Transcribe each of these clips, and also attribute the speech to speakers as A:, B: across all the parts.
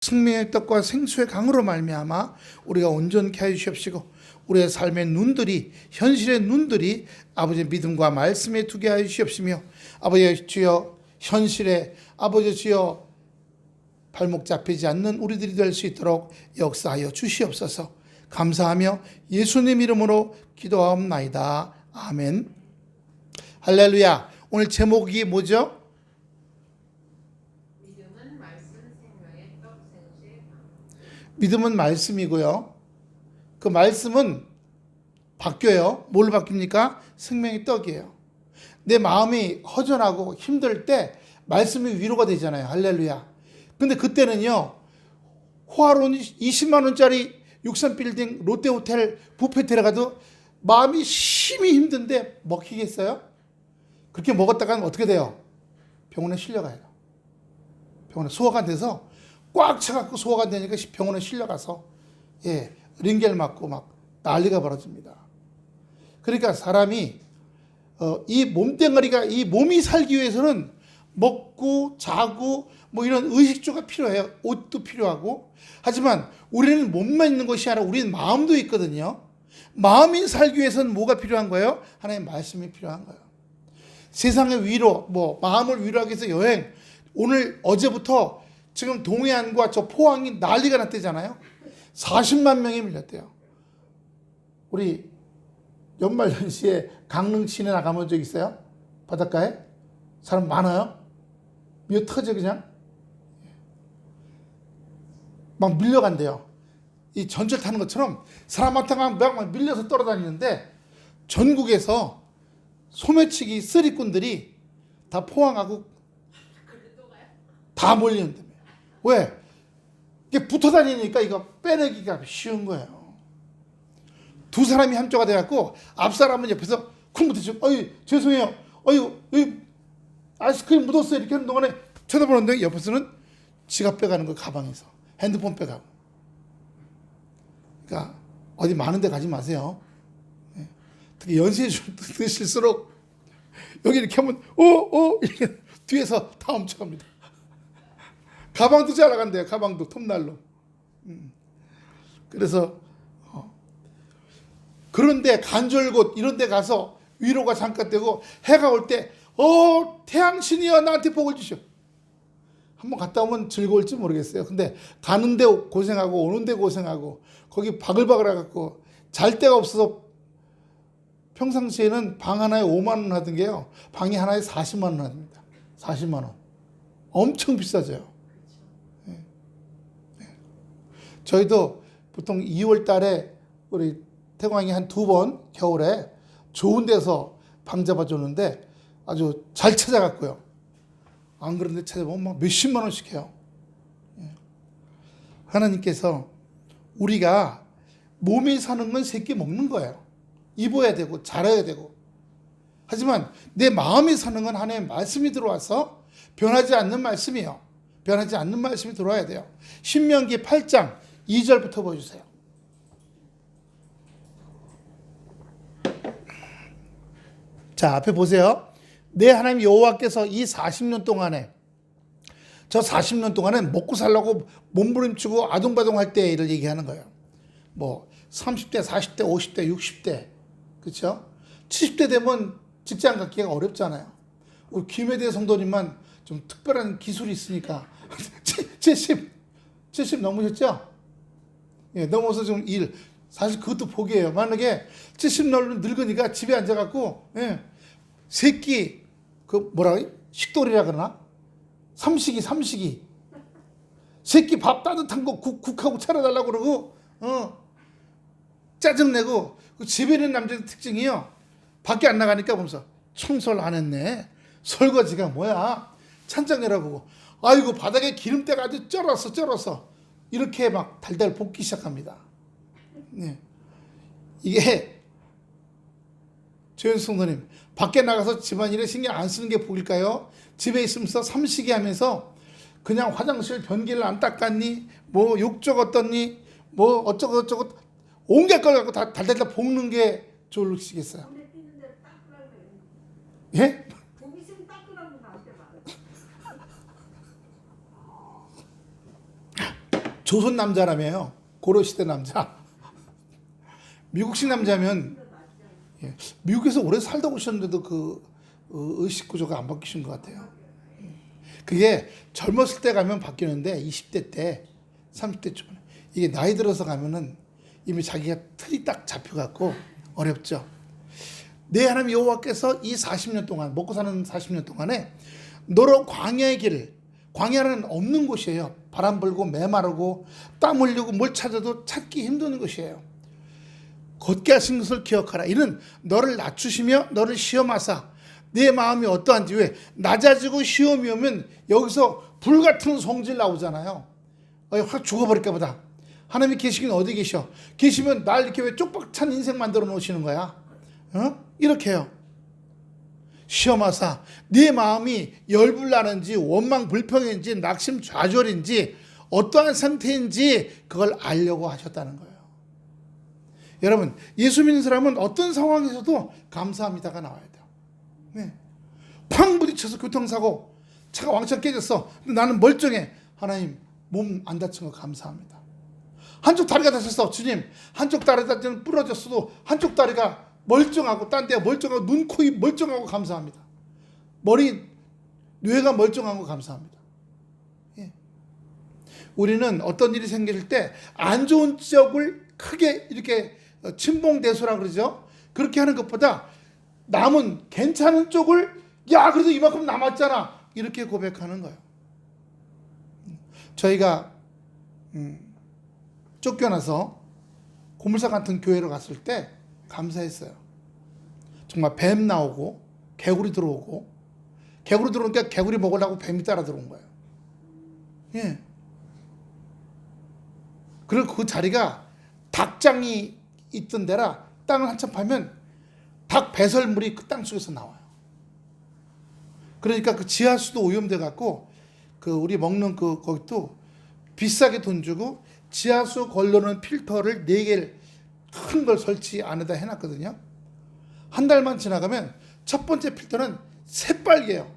A: 생명의 떡과 생수의 강으로 말미암아 우리가 온전케 하여 주시옵시고 우리의 삶의 눈들이 현실의 눈들이 아버지의 믿음과 말씀에 두게 하여 주시옵시며 아버지 주여 현실에 아버지 주여 발목 잡히지 않는 우리들이 될 수 있도록 역사하여 주시옵소서. 감사하며 예수님 이름으로 기도하옵나이다. 아멘. 할렐루야. 오늘 제목이 뭐죠? 믿음은 말씀이고요. 그 말씀은 바뀌어요. 뭘로 바뀝니까? 생명의 떡이에요. 내 마음이 허전하고 힘들 때 말씀이 위로가 되잖아요. 할렐루야. 근데 그때는요, 호화로운 20만 원짜리 63빌딩 롯데호텔 뷔페 들어가도 마음이 심히 힘든데 먹히겠어요? 그렇게 먹었다가는 어떻게 돼요? 병원에 실려가요. 병원에 소화가 안 돼서 꽉 차갖고 소화가 안 되니까 병원에 실려가서 링겔 맞고 막 난리가 벌어집니다. 그러니까 사람이 이 몸뚱아리가 이 몸이 살기 위해서는 먹고 자고 뭐 이런 의식주가 필요해요. 옷도 필요하고. 하지만 우리는 몸만 있는 것이 아니라 우리는 마음도 있거든요. 마음이 살기 위해서는 뭐가 필요한 거예요? 하나님의 말씀이 필요한 거예요. 세상의 위로, 마음을 위로하기 위해서 여행. 오늘 어제부터 지금 동해안과 저 포항이 난리가 났대잖아요. 40만 명이 밀렸대요. 우리 연말연시에 강릉 시내 나가본 적 있어요? 바닷가에? 사람 많아요? 미어 터져 그냥? 막 밀려간대요. 이 전철 타는 것처럼 사람한테 막 밀려서 떨어다니는데 전국에서 소매치기 쓰리꾼들이 다 포항하고 다 몰리는데 왜? 이게 붙어 다니니까 이거 빼내기가 쉬운 거예요. 두 사람이 한조가 돼갖고 앞 사람은 옆에서 쿵 붙어주고 어이 죄송해요. 어이 아이스크림 묻었어요. 이렇게 하는 동안에 쳐다보는데 옆에서는 지갑 빼가는 거 가방에서 핸드폰 빼가고. 그러니까 어디 많은 데 가지 마세요. 특히 연세 드실수록 여기 이렇게 하면 이렇게 뒤에서 다 훔쳐갑니다. 가방도 잘 나간대요. 가방도 톱날로. 그래서 그런데 간절곶 이런 데 가서 위로가 잠깐 되고 해가 올 때 태양신이여 나한테 복을 주시오. 한번 갔다 오면 즐거울지 모르겠어요. 근데 가는데 고생하고 오는데 고생하고 거기 바글바글 해갖고 잘 데가 없어서 평상시에는 방 하나에 5만 원 하던 게요. 방이 하나에 40만 원 합니다. 40만 원. 엄청 비싸져요. 저희도 보통 2월 달에 우리 태광이 한 2번 겨울에 좋은 데서 방 잡아줬는데 아주 잘 찾아갔고요. 안 그런데 찾아보면 막 몇십만 원씩 해요. 하나님께서 우리가 몸이 사는 건 새끼 먹는 거예요. 입어야 되고 자라야 되고. 하지만 내 마음이 사는 건 하나님의 말씀이 들어와서 변하지 않는 말씀이에요. 변하지 않는 말씀이 들어와야 돼요. 신명기 8장 2절부터 보여주세요. 자, 앞에 보세요. 내 하나님 여호와께서 이 40년 동안에 저 40년 동안에 먹고 살려고 몸부림치고 아둥바둥할 때를 얘기하는 거예요. 30대, 40대, 50대, 60대 그렇죠? 70대 되면 직장 갖기가 어렵잖아요. 우리 김혜대 성도님만 좀 특별한 기술이 있으니까 70 넘으셨죠? 넘어서 좀 사실 그것도 복이에요. 만약에 70 늙으니까 집에 앉아갖고 새끼 식돌이라 그러나? 삼식이 새끼 밥 따뜻한 거 국하고 차려달라고 그러고 짜증내고 집에 있는 남자의 특징이요. 밖에 안 나가니까 보면서 청소를 안 했네. 설거지가 뭐야. 찬장 열어보고 아이고 바닥에 기름때가 아주 쩔었어. 이렇게 막 달달 볶기 시작합니다. 이게 조현수 성도님 밖에 나가서 집안일에 신경 안 쓰는 게 복일까요? 집에 있으면서 삼시기 하면서 그냥 화장실 변기를 안 닦았니? 욕적 어떻니? 어쩌고 온갖 걸 갖고 다 달달달 볶는 게 좋으시겠어요? 예? 조선 남자라며요. 고려시대 남자. 미국식 남자면, 예, 미국에서 오래 살다 오셨는데도 그 의식 구조가 안 바뀌신 것 같아요. 그게 젊었을 때 가면 바뀌는데 20대 때, 30대 초반에 이게 나이 들어서 가면은 이미 자기가 틀이 딱 잡혀갖고 어렵죠. 내 하나님 여호와께서 이 40년 동안 먹고 사는 40년 동안에 너로 광야의 길을, 광야는 없는 곳이에요. 바람 불고 메마르고 땀 흘리고 뭘 찾아도 찾기 힘든 곳이에요. 걷게 하신 것을 기억하라. 이는 너를 낮추시며 너를 시험하사 내 마음이 어떠한지. 왜? 낮아지고 시험이 오면 여기서 불같은 성질 나오잖아요. 확 죽어버릴까 보다. 하나님이 계시긴 어디 계셔? 계시면 날 이렇게 왜 쪽박찬 인생 만들어 놓으시는 거야? 이렇게 해요. 시험하사 네 마음이 열불나는지 원망 불평인지 낙심 좌절인지 어떠한 상태인지 그걸 알려고 하셨다는 거예요. 여러분, 예수 믿는 사람은 어떤 상황에서도 감사합니다가 나와야 돼요. 네. 팡 부딪혀서 교통사고, 차가 왕창 깨졌어. 근데 나는 멀쩡해. 하나님, 몸 안 다친 거 감사합니다. 한쪽 다리가 다쳤어. 주님, 한쪽 다리가 부러졌어도 한쪽 다리가 멀쩡하고 딴 데가 멀쩡하고 눈, 코, 입 멀쩡하고 감사합니다. 머리, 뇌가 멀쩡한 거 감사합니다. 예. 우리는 어떤 일이 생길 때 안 좋은 쪽을 크게 이렇게 침봉대소라 그러죠. 그렇게 하는 것보다 남은 괜찮은 쪽을 야 그래도 이만큼 남았잖아 이렇게 고백하는 거예요. 저희가 쫓겨나서 고물사 같은 교회로 갔을 때 감사했어요. 정말 뱀 나오고 개구리 들어오고, 개구리 들어오니까 개구리 먹으려고 뱀이 따라 들어온 거예요. 예. 그리고 그 자리가 닭장이 있던 데라 땅을 한참 파면 닭 배설물이 그 땅 속에서 나와요. 그러니까 그 지하수도 오염돼 갖고 그 우리 먹는 그 거기도 비싸게 돈 주고 지하수 걸러놓은 필터를 4개를 큰 걸 설치 안에다 해놨거든요. 한 달만 지나가면 첫 번째 필터는 새빨개요.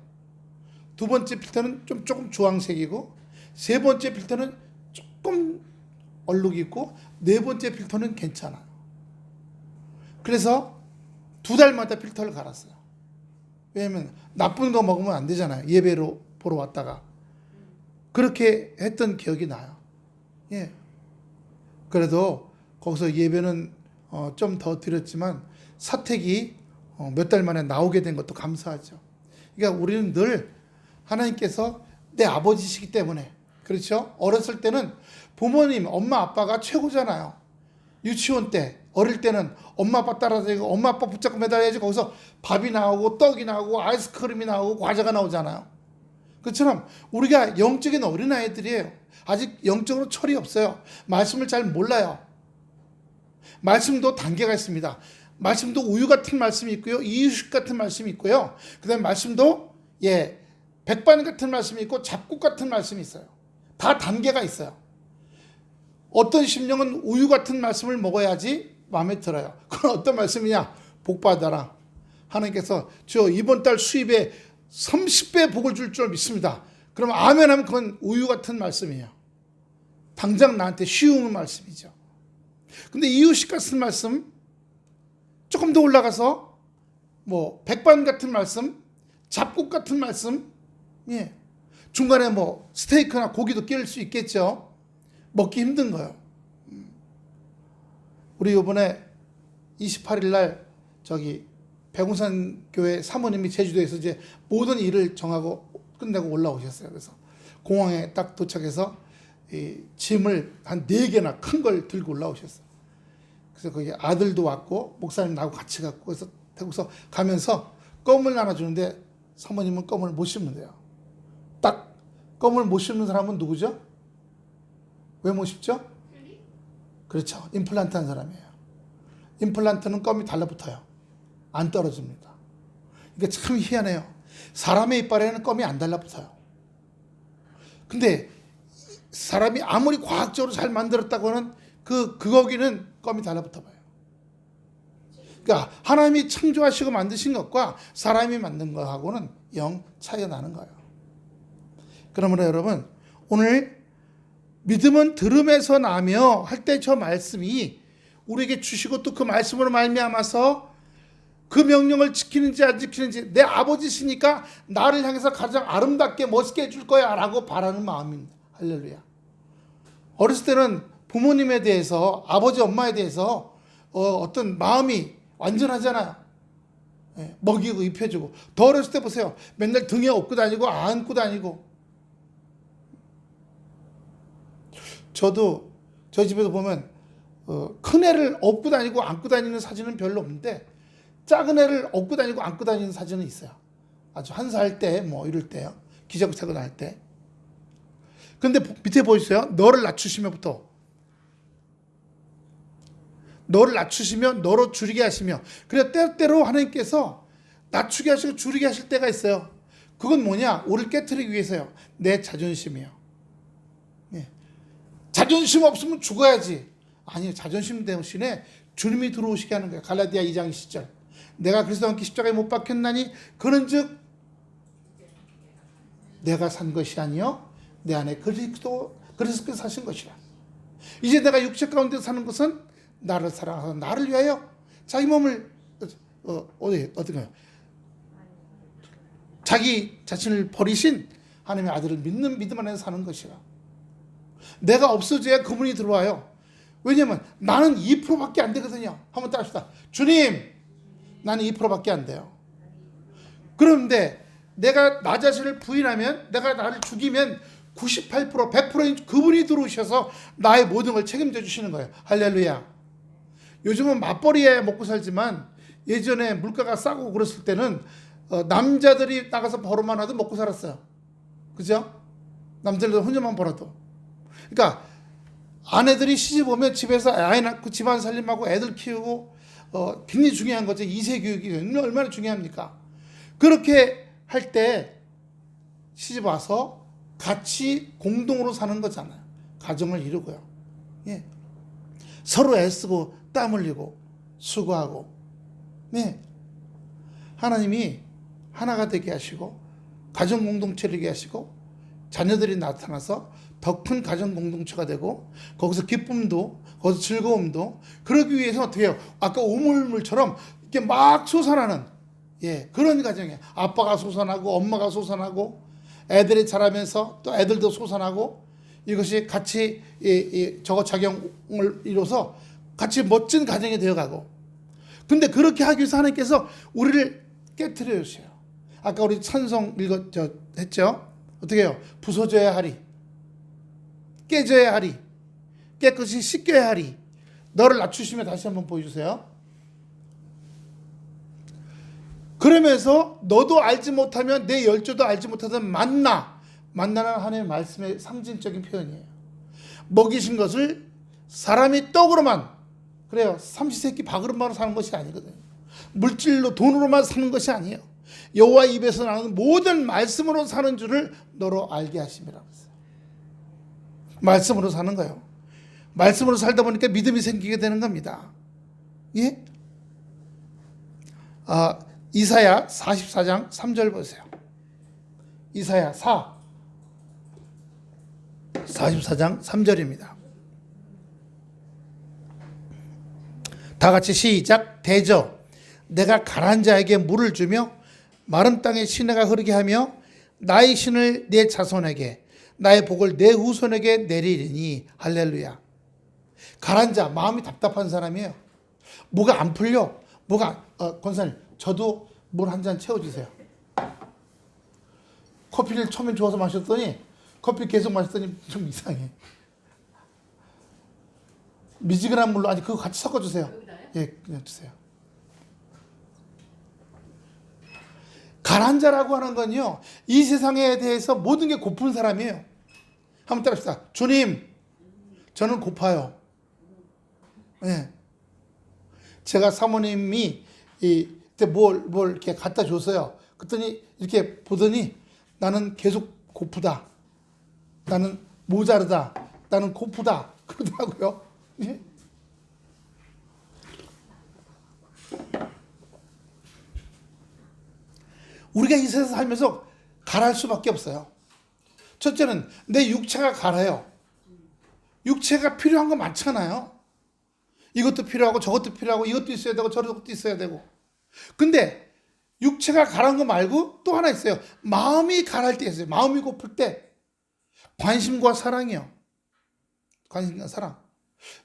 A: 두 번째 필터는 조금 주황색이고, 세 번째 필터는 조금 얼룩이 있고, 네 번째 필터는 괜찮아요. 그래서 2달마다 필터를 갈았어요. 왜냐면 나쁜 거 먹으면 안 되잖아요. 예배로 보러 왔다가. 그렇게 했던 기억이 나요. 예. 그래도 거기서 예배는 좀 더 드렸지만 사택이 몇 달 만에 나오게 된 것도 감사하죠. 그러니까 우리는 늘 하나님께서 내 아버지시기 때문에, 그렇죠? 어렸을 때는 부모님, 엄마, 아빠가 최고잖아요. 유치원 때, 어릴 때는 엄마, 아빠 따라다니고 엄마, 아빠 붙잡고 매달려야지 거기서 밥이 나오고 떡이 나오고 아이스크림이 나오고 과자가 나오잖아요. 그처럼 우리가 영적인 어린아이들이에요. 아직 영적으로 철이 없어요. 말씀을 잘 몰라요. 말씀도 단계가 있습니다. 말씀도 우유 같은 말씀이 있고요. 이유식 같은 말씀이 있고요. 그 다음에 말씀도 백반 같은 말씀이 있고 잡곡 같은 말씀이 있어요. 다 단계가 있어요. 어떤 심령은 우유 같은 말씀을 먹어야지 마음에 들어요. 그건 어떤 말씀이냐? 복 받아라. 하나님께서 저 이번 달 수입에 30배 복을 줄 줄 믿습니다. 그럼 아멘 하면 그건 우유 같은 말씀이에요. 당장 나한테 쉬운 말씀이죠. 근데 이유식 같은 말씀, 조금 더 올라가서 백반 같은 말씀, 잡곡 같은 말씀, 예. 중간에 스테이크나 고기도 끼울 수 있겠죠. 먹기 힘든 거예요. 우리 이번에 28일 날 백운산 교회 사모님이 제주도에서 이제 모든 일을 정하고 끝내고 올라오셨어요. 그래서 공항에 딱 도착해서 이 짐을 한 4개나 큰 걸 들고 올라오셨어요. 그래서 거기 아들도 왔고 목사님 나하고 같이 갔고, 그래서 태국서 가면서 껌을 나눠주는데 사모님은 껌을 못 씹는데요. 딱 껌을 못 씹는 사람은 누구죠? 왜 못 씹죠? 그렇죠. 임플란트 한 사람이에요. 임플란트는 껌이 달라붙어요. 안 떨어집니다. 이게 참 희한해요. 사람의 이빨에는 껌이 안 달라붙어요. 근데 사람이 아무리 과학적으로 잘 만들었다고 하는 그 거기는 껌이 달라붙어 봐요. 그러니까 하나님이 창조하시고 만드신 것과 사람이 만든 것하고는 영 차이가 나는 거예요. 그러므로 여러분, 오늘 믿음은 들음에서 나며 할 때 저 말씀이 우리에게 주시고 또 그 말씀으로 말미암아서 그 명령을 지키는지 안 지키는지 내 아버지시니까 나를 향해서 가장 아름답게 멋있게 해줄 거야 라고 바라는 마음입니다. 할렐루야. 어렸을 때는 부모님에 대해서 아버지 엄마에 대해서 어떤 마음이 완전하잖아요. 예, 먹이고 입혀주고. 더 어렸을 때 보세요. 맨날 등에 업고 다니고 안고 다니고. 저도 저희 집에서 보면 큰 애를 업고 다니고 안고 다니는 사진은 별로 없는데 작은 애를 업고 다니고 안고 다니는 사진은 있어요. 아주 1살 때 뭐 이럴 때요. 기저귀차고 날 때. 근데 밑에 보이세요? 너를 낮추시며부터. 너를 낮추시며 너로 줄이게 하시며. 그래 때때로 하나님께서 낮추게 하시고 줄이게 하실 때가 있어요. 그건 뭐냐? 우리를 깨트리기 위해서요. 내 자존심이요. 예. 자존심 없으면 죽어야지. 아니요. 자존심 대신에 주님이 들어오시게 하는 거예요. 갈라디아 2장 10절. 내가 그리스도와 함께 십자가에 못 박혔나니 그런즉 내가 산 것이 아니요 내 안에 그리스도께서 사신 것이라. 이제 내가 육체 가운데 사는 것은 나를 사랑하사 나를 위하여 자기 몸을 어떤가요? 자기 자신을 버리신 하나님의 아들을 믿는 믿음 안에서 사는 것이라. 내가 없어져야 그분이 들어와요. 왜냐면 나는 2%밖에 안 되거든요. 한번 따라합시다. 주님, 나는 2%밖에 안 돼요. 그런데 내가 나 자신을 부인하면, 내가 나를 죽이면 98%, 100%인 그분이 들어오셔서 나의 모든 걸 책임져 주시는 거예요. 할렐루야. 요즘은 맞벌이에 먹고 살지만 예전에 물가가 싸고 그랬을 때는 남자들이 나가서 벌어만 하도 먹고 살았어요. 그죠? 남자들도 혼자만 벌어도. 그러니까 아내들이 시집 오면 집에서 아이 낳고 집안 살림하고 애들 키우고 굉장히 중요한 거죠. 2세 교육이 얼마나 중요합니까? 그렇게 할 때 시집 와서 같이 공동으로 사는 거잖아요. 가정을 이루고요. 예. 서로 애쓰고 땀 흘리고 수고하고. 네. 하나님이 하나가 되게 하시고 가정 공동체를 되게 하시고 자녀들이 나타나서 더 큰 가정 공동체가 되고 거기서 기쁨도 거기서 즐거움도 그러기 위해서 어떻게 해요? 아까 오물물처럼 이렇게 막 솟아나는 그런 가정이에요. 아빠가 솟아나고 엄마가 솟아나고 애들이 자라면서 또 애들도 솟아나고 이것이 같이 저거 작용을 이뤄서 같이 멋진 가정이 되어가고. 근데 그렇게 하기 위해서 하나님께서 우리를 깨트려 주세요. 아까 우리 찬송 했죠? 어떻게 해요? 부서져야 하리, 깨져야 하리, 깨끗이 씻겨야 하리. 너를 낮추시며 다시 한번 보여주세요. 그러면서 너도 알지 못하면 내 열조도 알지 못하던 만나는 하나님의 말씀의 상징적인 표현이에요. 먹이신 것을 사람이 떡으로만, 그래요, 삼시세끼 밥으로만 사는 것이 아니거든요. 물질로 돈으로만 사는 것이 아니에요. 여호와 입에서 나오는 모든 말씀으로 사는 줄을 너로 알게 하심이라고 했어요. 말씀으로 사는 거예요. 말씀으로 살다 보니까 믿음이 생기게 되는 겁니다. 예? 이사야 44장 3절 보세요. 이사야 44장 3절입니다. 다 같이 시작. 대저 내가 가난한 자에게 물을 주며 마른 땅에 시내가 흐르게 하며 나의 신을 내 자손에게 나의 복을 내 후손에게 내리리니. 할렐루야. 가난한 자, 마음이 답답한 사람이에요. 뭐가 안 풀려. 권사님, 저도 물 한 잔 채워주세요. 커피를 처음엔 좋아서 마셨더니 커피 계속 마셨더니 좀 이상해. 미지근한 물로, 아니 그거 같이 섞어주세요. 예, 그냥 주세요. 가난한 자라고 하는 건요, 이 세상에 대해서 모든 게 고픈 사람이에요. 한번 따라합시다. 주님, 저는 고파요. 예. 제가 사모님이 그때 뭘 이렇게 갖다 줬어요. 그랬더니 이렇게 보더니 나는 계속 고프다. 나는 모자르다. 나는 고프다. 그러더라고요. 예? 우리가 이 세상에 살면서 가랄 수밖에 없어요. 첫째는 내 육체가 가라요. 육체가 필요한 거 많잖아요. 이것도 필요하고 저것도 필요하고 이것도 있어야 되고 저것도 있어야 되고. 근데 육체가 가라앉은 거 말고 또 하나 있어요. 마음이 가라앉을 때 있어요. 마음이 고플 때 관심과 사랑이요. 관심과 사랑.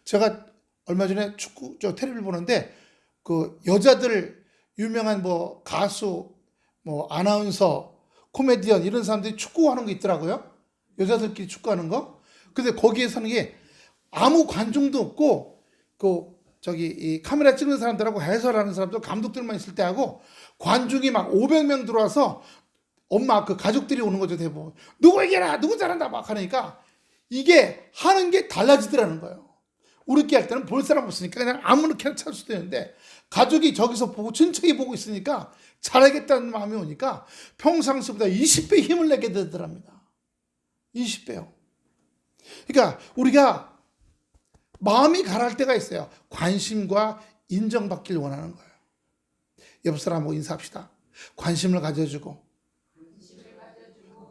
A: 제가 얼마 전에 축구 텔레비를 보는데 그 여자들 유명한 뭐 가수, 뭐 아나운서, 코미디언 이런 사람들이 축구하는 거 있더라고요. 여자들끼리 축구하는 거. 근데 거기에서는 게 아무 관중도 없고 이 카메라 찍는 사람들하고 해설하는 사람들 감독들만 있을 때 하고 관중이 막 500명 들어와서 엄마 그 가족들이 오는 거죠 대부분. 누구 이겨라 누구 잘한다 막 하니까 이게 하는 게 달라지더라는 거예요. 우리끼리 할 때는 볼 사람 없으니까 그냥 아무렇게나 찰 수도 있는데 가족이 저기서 보고 친척이 보고 있으니까 잘하겠다는 마음이 오니까 평상시보다 20배 힘을 내게 되더랍니다. 20배요. 그러니까 우리가 마음이 가라앉을 때가 있어요. 관심과 인정받길 원하는 거예요. 옆 사람하고 인사합시다. 관심을 가져주고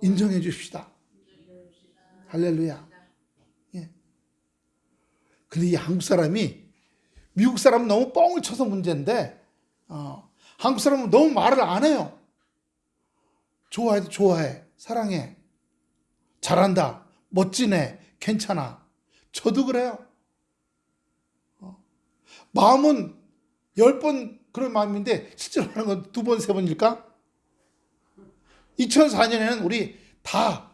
A: 인정해 주십시다. 할렐루야. 예. 근데 이 한국 사람이 미국 사람은 너무 뻥을 쳐서 문제인데 한국 사람은 너무 말을 안 해요. 좋아해도 좋아해. 사랑해. 잘한다. 멋지네. 괜찮아. 저도 그래요. 마음은 10번 그런 마음인데 실제로 하는 건 2번, 3번일까? 2004년에는 우리 다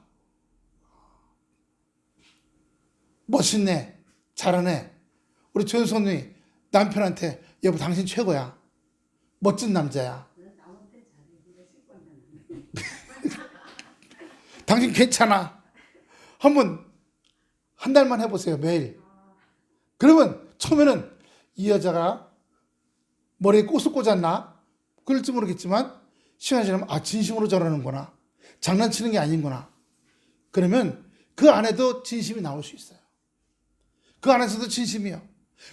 A: 멋있네, 잘하네. 우리 조연선이 남편한테 여보 당신 최고야. 멋진 남자야. 당신 괜찮아. 한번 한 달만 해보세요. 매일. 그러면 처음에는 이 여자가 머리에 꽃을 꽂았나? 그럴지 모르겠지만 시간이 지나면 진심으로 저러는구나. 장난치는 게 아닌구나. 그러면 그 안에도 진심이 나올 수 있어요. 그 안에서도 진심이요.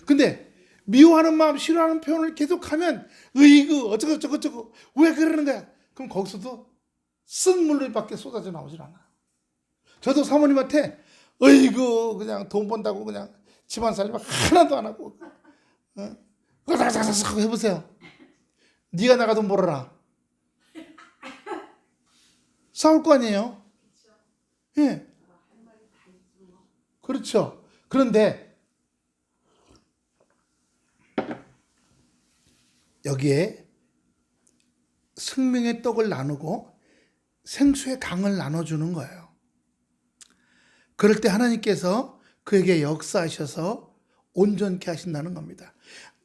A: 근데 미워하는 마음, 싫어하는 표현을 계속하면 으이구 어쩌고 왜 그러는 거야? 그럼 거기서도 쓴 물밖에 쏟아져 나오질 않아요. 저도 사모님한테 으이구 그냥 돈 번다고 그냥 집안 살림 하나도 안 하고 가삭가삭 해보세요. 네가 나가 돈 벌어라. 싸울 거 아니에요? 예. 그렇죠. 그런데 여기에 생명의 떡을 나누고 생수의 강을 나눠주는 거예요. 그럴 때 하나님께서 그에게 역사하셔서 온전케 하신다는 겁니다.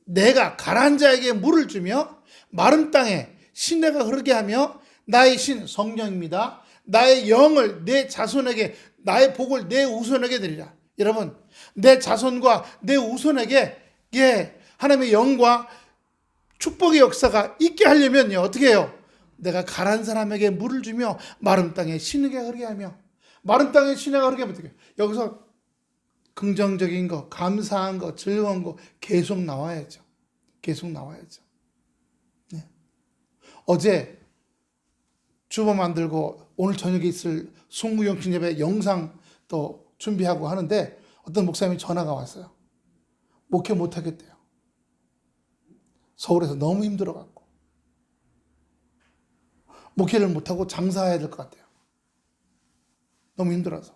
A: 내가 가라앉은 자에게 물을 주며 마른 땅에 시내가 흐르게 하며 나의 신 성령입니다. 나의 영을 내 자손에게 나의 복을 내 후손에게 드리라. 여러분 내 자손과 내 후손에게 하나님의 영과 축복의 역사가 있게 하려면요 어떻게 해요? 내가 가라앉은 사람에게 물을 주며 마른 땅에 시내가 흐르게 하며 마른 땅에 시내가 흐르게 하면 어떻게 해요? 여기서 긍정적인 거, 감사한 거, 즐거운 거 계속 나와야죠. 계속 나와야죠. 네. 어제 주보 만들고 오늘 저녁에 있을 송구영신 예배 영상 또 준비하고 하는데 어떤 목사님이 전화가 왔어요. 목회 못하겠대요. 서울에서 너무 힘들어갖고 목회를 못하고 장사해야 될 것 같아요. 너무 힘들어서.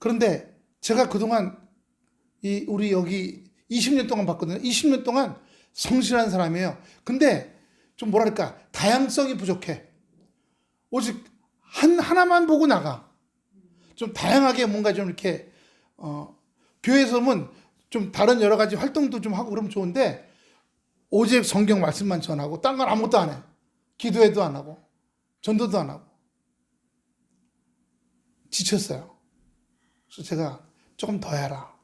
A: 그런데 제가 그동안 우리 여기 20년 동안 봤거든요. 20년 동안 성실한 사람이에요. 근데 좀 뭐랄까 다양성이 부족해. 오직 하나만 보고 나가. 좀 다양하게 뭔가 좀 이렇게 교회에서는 좀 다른 여러 가지 활동도 좀 하고 그러면 좋은데 오직 성경 말씀만 전하고 딴 건 아무것도 안 해. 기도회도 안 하고 전도도 안 하고 지쳤어요. 그래서 제가 조금 더 해라.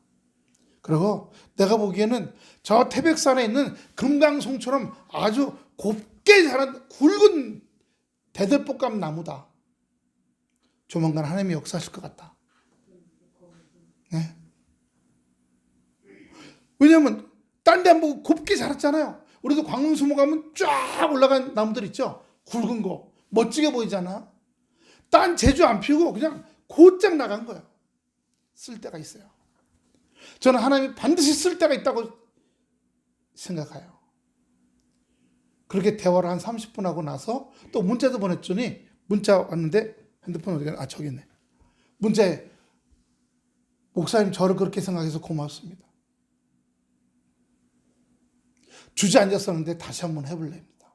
A: 그리고 내가 보기에는 저 태백산에 있는 금강송처럼 아주 곱게 자란 굵은 대들보감 나무다. 조만간 하나님이 역사하실 것 같다. 네. 왜냐하면 딴 데 안 보고 곱게 자랐잖아요. 우리도 광릉수목 가면 쫙 올라간 나무들 있죠. 굵은 거 멋지게 보이잖아. 딴 제주 안 피우고 그냥 곧장 나간 거예요. 쓸 때가 있어요. 저는 하나님이 반드시 쓸 때가 있다고 생각해요. 그렇게 대화를 한 30분 하고 나서 또 문자도 보냈더니 문자 왔는데 핸드폰 어디 갔나? 저기 있네. 문자에 목사님 저를 그렇게 생각해서 고맙습니다. 주저앉았었는데 다시 한번 해볼래입니다.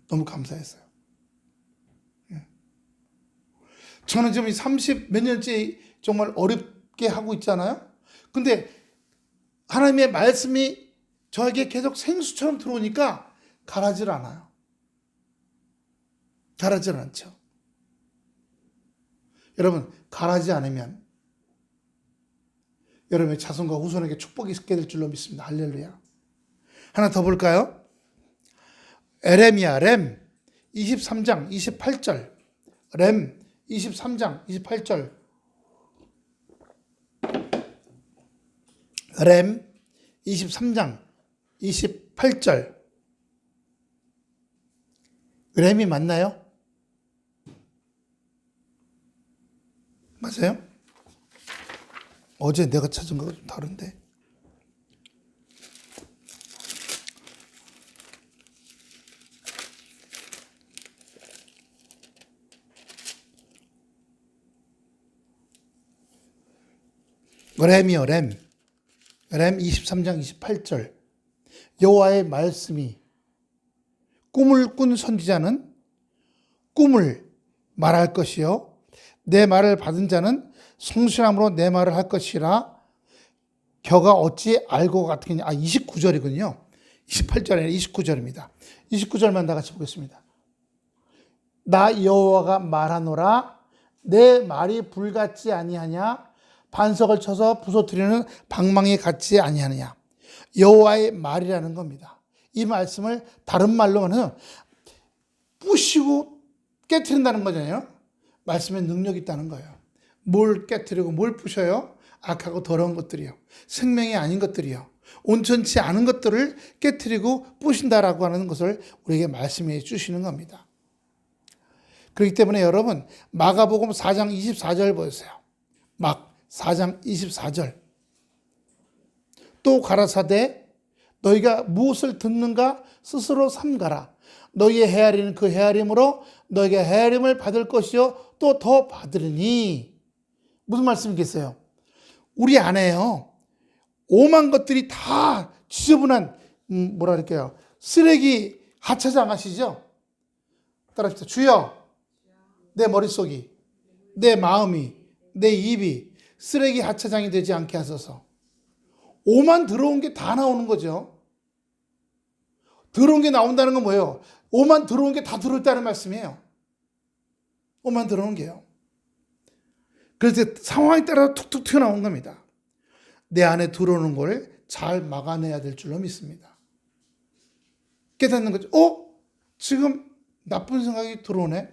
A: 너무 감사했어요. 저는 지금 30 몇 년째 정말 어렵게 하고 있잖아요. 근데 하나님의 말씀이 저에게 계속 생수처럼 들어오니까 가라질 않아요. 가라질 않죠. 여러분, 가라지 않으면 여러분의 자손과 후손에게 축복이 있게 될 줄로 믿습니다. 할렐루야. 하나 더 볼까요? 에레미야 렘 23장 28절. 렘 23장 28절. 렘 23장 28절. 렘이 맞나요? 맞아요? 어제 내가 찾은 거가 좀 다른데. 렘이요, 렘 23장 28절. 여호와의 말씀이 꿈을 꾼 선지자는 꿈을 말할 것이요 내 말을 받은 자는 성실함으로 내 말을 할 것이라. 겨가 어찌 알고 같겠냐. 29절이군요. 28절이 아니라 29절입니다. 29절만 다 같이 보겠습니다. 나 여호와가 말하노라. 내 말이 불같지 아니하냐. 반석을 쳐서 부서뜨리는 방망이 같지 아니하느냐. 여호와의 말이라는 겁니다. 이 말씀을 다른 말로 하면 부시고 깨트린다는 거잖아요. 말씀에 능력이 있다는 거예요. 뭘 깨트리고 뭘 부셔요? 악하고 더러운 것들이요. 생명이 아닌 것들이요. 온전치 않은 것들을 깨트리고 부신다라고 하는 것을 우리에게 말씀해 주시는 겁니다. 그렇기 때문에 여러분, 마가복음 4장 24절 보세요. 막 4장 24절. 또 가라사대 너희가 무엇을 듣는가 스스로 삼가라. 너희의 헤아리는 그 헤아림으로 너희가 헤아림을 받을 것이요 또 더 받으리니. 무슨 말씀이겠어요? 우리 안에요 오만 것들이 다 지저분한 뭐라 그럴까요? 쓰레기 하차장 아시죠? 따라합시다. 주여, 내 머릿속이, 내 마음이, 내 입이 쓰레기 하차장이 되지 않게 하소서. 오만 들어온 게 다 나오는 거죠. 들어온 게 나온다는 건 뭐예요? 오만 들어온 게 다 들어있다는 말씀이에요. 오만 들어온 게요. 그래서 상황에 따라 툭툭 튀어나온 겁니다. 내 안에 들어오는 걸 잘 막아내야 될 줄로 믿습니다. 깨닫는 거죠. 지금 나쁜 생각이 들어오네.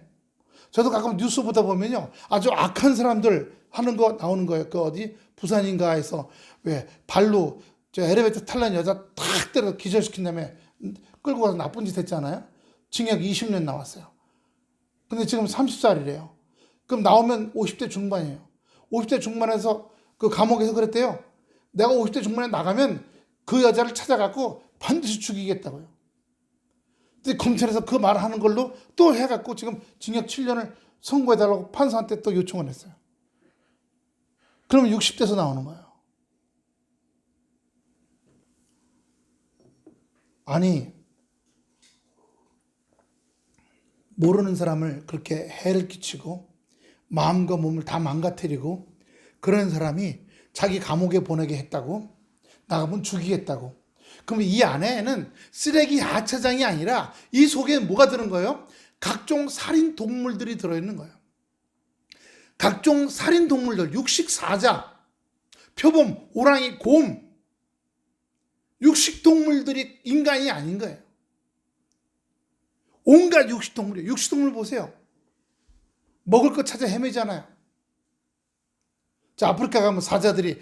A: 저도 가끔 뉴스 보다 보면요, 아주 악한 사람들 하는 거 나오는 거예요. 그 어디 부산인가 해서 왜 발로 저 엘리베이터 탈란 여자 탁 때려 기절시킨 다음에 끌고 가서 나쁜 짓 했잖아요. 징역 20년 나왔어요. 근데 지금 30살이래요. 그럼 나오면 50대 중반이에요. 50대 중반에서 그 감옥에서 그랬대요. 내가 50대 중반에 나가면 그 여자를 찾아갖고 반드시 죽이겠다고요. 근데 검찰에서 그 말을 하는 걸로 또 해갖고 지금 징역 7년을 선고해달라고 판사한테 또 요청을 했어요. 그러면 60대에서 나오는 거예요. 아니, 모르는 사람을 그렇게 해를 끼치고 마음과 몸을 다 망가뜨리고 그런 사람이 자기 감옥에 보내게 했다고, 나가면 죽이겠다고. 그럼 이 안에는 쓰레기 하차장이 아니라 이 속에 뭐가 드는 거예요? 각종 살인 동물들이 들어있는 거예요. 각종 살인 동물들, 육식사자, 표범, 호랑이, 곰, 육식 동물들이 인간이 아닌 거예요. 온갖 육식 동물이에요. 육식 동물 보세요. 먹을 거 찾아 헤매잖아요. 자, 아프리카 가면 사자들이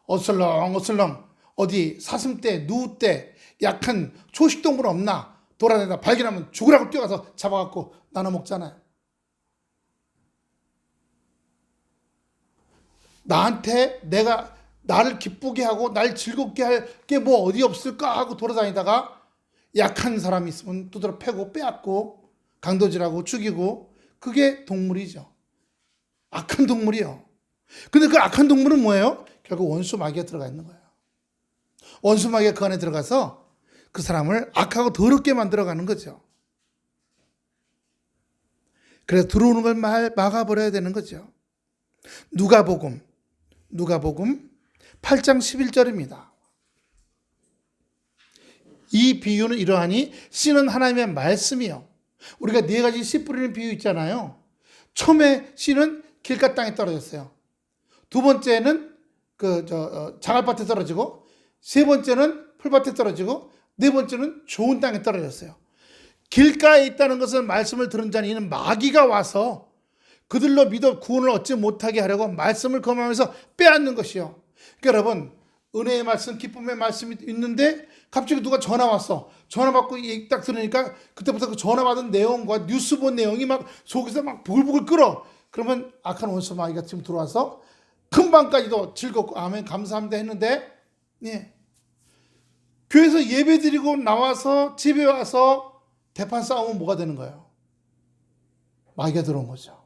A: 어슬렁어슬렁 어디 사슴떼, 누우떼, 약한 초식동물 없나 돌아다니다 발견하면 죽으라고 뛰어가서 잡아갖고 나눠 먹잖아요. 나한테 나를 기쁘게 하고 날 즐겁게 할 게 뭐 어디 없을까 하고 돌아다니다가 약한 사람이 있으면 두드러 패고 빼앗고 강도질하고 죽이고, 그게 동물이죠. 악한 동물이요. 근데 그 악한 동물은 뭐예요? 결국 원수 마귀가 들어가 있는 거예요. 원수 마귀가 그 안에 들어가서 그 사람을 악하고 더럽게 만들어가는 거죠. 그래서 들어오는 걸 막아버려야 되는 거죠. 누가복음 8장 11절입니다. 이 비유는 이러하니 씨는 하나님의 말씀이요. 우리가 네 가지 씨 뿌리는 비유 있잖아요. 처음에 씨는 길가 땅에 떨어졌어요. 두 번째는 자갈밭에 떨어지고, 세 번째는 풀밭에 떨어지고, 네 번째는 좋은 땅에 떨어졌어요. 길가에 있다는 것은 말씀을 들은 자는 이는 마귀가 와서 그들로 믿어 구원을 얻지 못하게 하려고 말씀을 검하면서 빼앗는 것이요. 그러니까 여러분, 은혜의 말씀, 기쁨의 말씀이 있는데 갑자기 누가 전화 왔어. 전화 받고 딱 들으니까 그때부터 그 전화 받은 내용과 뉴스 본 내용이 막 속에서 막 부글부글 끓어. 그러면 악한 원수 마귀가 지금 들어와서 금방까지도 즐겁고 아멘 감사합니다 했는데, 예. 교회에서 예배 드리고 나와서 집에 와서 대판 싸우면 뭐가 되는 거예요? 마귀가 들어온 거죠.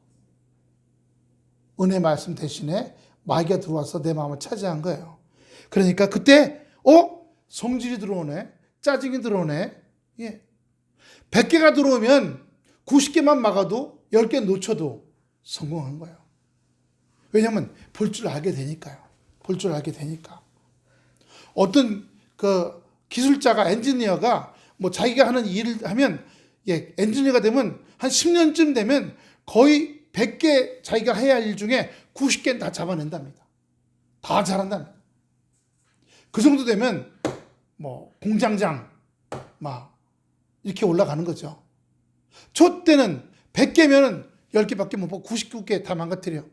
A: 은혜 말씀 대신에 마귀가 들어와서 내 마음을 차지한 거예요. 그러니까 그때 성질이 들어오네, 짜증이 들어오네. 예. 100개가 들어오면 90개만 막아도 10개 놓쳐도 성공한 거예요. 왜냐하면 볼 줄 알게 되니까요. 볼 줄 알게 되니까. 어떤 기술자가, 엔지니어가 뭐 자기가 하는 일을 하면, 예, 엔지니어가 되면 한 10년쯤 되면 거의 100개 자기가 해야 할 일 중에 90개는 다 잡아낸답니다. 다 잘한답니다. 그 정도 되면 뭐 공장장 막 이렇게 올라가는 거죠. 저 때는 100개면은 10개밖에 못 보고 99개 다 망가뜨려.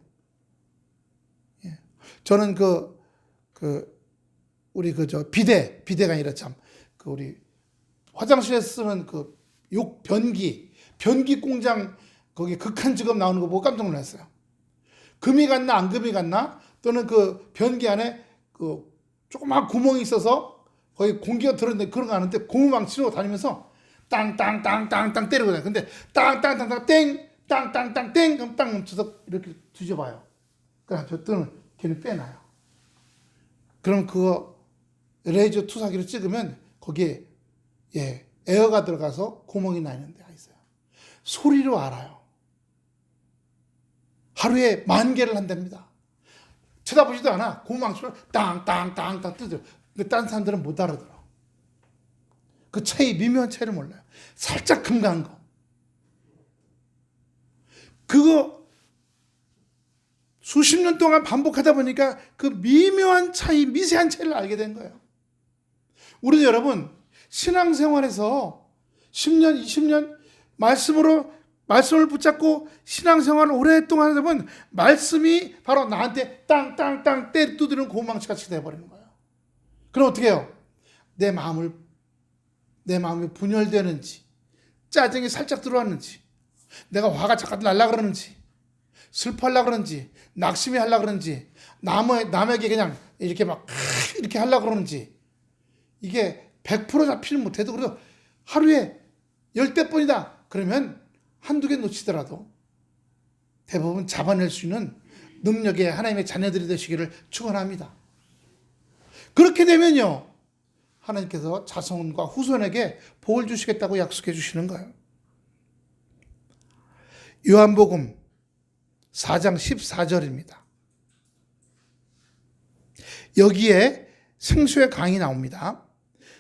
A: 예. 저는 우리 비대가 아니라 우리 화장실에 쓰는 변기 공장 거기 극한 직업 나오는 거 보고 깜짝 놀랐어요. 금이 갔나 안 금이 갔나, 또는 그 변기 안에 조그만 구멍이 있어서 거기 공기가 들어있는데 그런 거 아는데 고무망 치고 다니면서 땅땅땅땅땅 때리고 다녀요. 근데 땅땅땅땅 땡 땅땅땅 땡 그럼 땅 멈춰서 이렇게 뒤져봐요. 그럼 저 뜨는 걔는 빼놔요. 그럼 그거 레이저 투사기로 찍으면 거기에, 예, 에어가 들어가서 구멍이 나 있는 데가 있어요. 소리로 알아요. 하루에 10,000개를 한답니다. 쳐다보지도 않아. 고무망치로 땅땅땅땅 뜯어요. 근데 다른 사람들은 못 알아들어. 그 차이, 미묘한 차이를 몰라요. 살짝 금간 거. 그거 수십 년 동안 반복하다 보니까 그 미묘한 차이, 미세한 차이를 알게 된 거예요. 우리도 여러분, 신앙생활에서 10년, 20년 말씀을 붙잡고 신앙생활을 오랫동안 하다 보면 말씀이 바로 나한테 땅땅땅 때 두드리는 고망치같이 돼버리는 거예요. 그럼 어떻게 해요? 내 마음이 분열되는지, 짜증이 살짝 들어왔는지, 내가 화가 잠깐 날라 그러는지, 슬퍼하려 그러는지, 낙심이 하려 그러는지, 남에게 그냥 이렇게 이렇게 하려 그러는지, 이게 100% 잡히는 못해도 그래도 하루에 10대뿐이다. 그러면 한두 개 놓치더라도 대부분 잡아낼 수 있는 능력의 하나님의 자녀들이 되시기를 축원합니다. 그렇게 되면요, 하나님께서 자손과 후손에게 복을 주시겠다고 약속해 주시는 거예요. 요한복음 4장 14절입니다. 여기에 생수의 강이 나옵니다.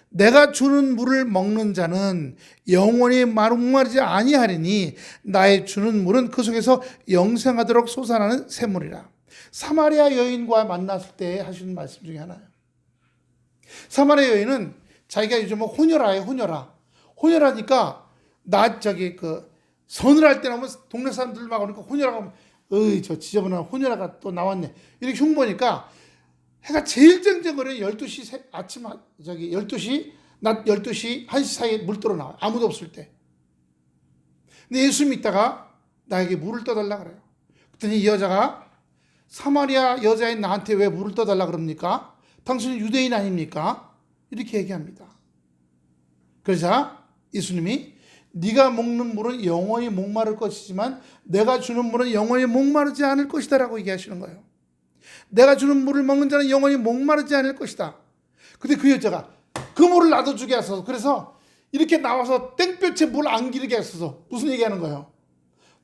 A: 내가 주는 물을 먹는 자는 영원히 목마르지 아니하리니 나의 주는 물은 그 속에서 영생하도록 솟아나는 샘물이라. 사마리아 여인과 만났을 때 하시는 말씀 중에 하나예요. 사마리아 여인은 자기가 요즘 혼혈아예요. 혼혈하니까 선을 할 때 나오면 동네 사람들 막 오니까 혼혈아가 저 지저분한 혼혈아가 또 나왔네. 이렇게 흉보니까 해가 제일 쨍쨍거리는 12시 낮 12시 1시 사이에 물 떠러 나와요. 아무도 없을 때. 근데 예수 믿다가 나에게 물을 떠달라 그래요. 그랬더니 이 여자가 사마리아 여자인 나한테 왜 물을 떠달라 그럽니까? 당신은 유대인 아닙니까? 이렇게 얘기합니다. 그러자 예수님이 네가 먹는 물은 영원히 목마를 것이지만 내가 주는 물은 영원히 목마르지 않을 것이다 라고 얘기하시는 거예요. 내가 주는 물을 먹는 자는 영원히 목마르지 않을 것이다. 근데 그 여자가 그 물을 나도 주게 하소서. 그래서 이렇게 나와서 땡볕에 물 안 기르게 하소서. 무슨 얘기하는 거예요?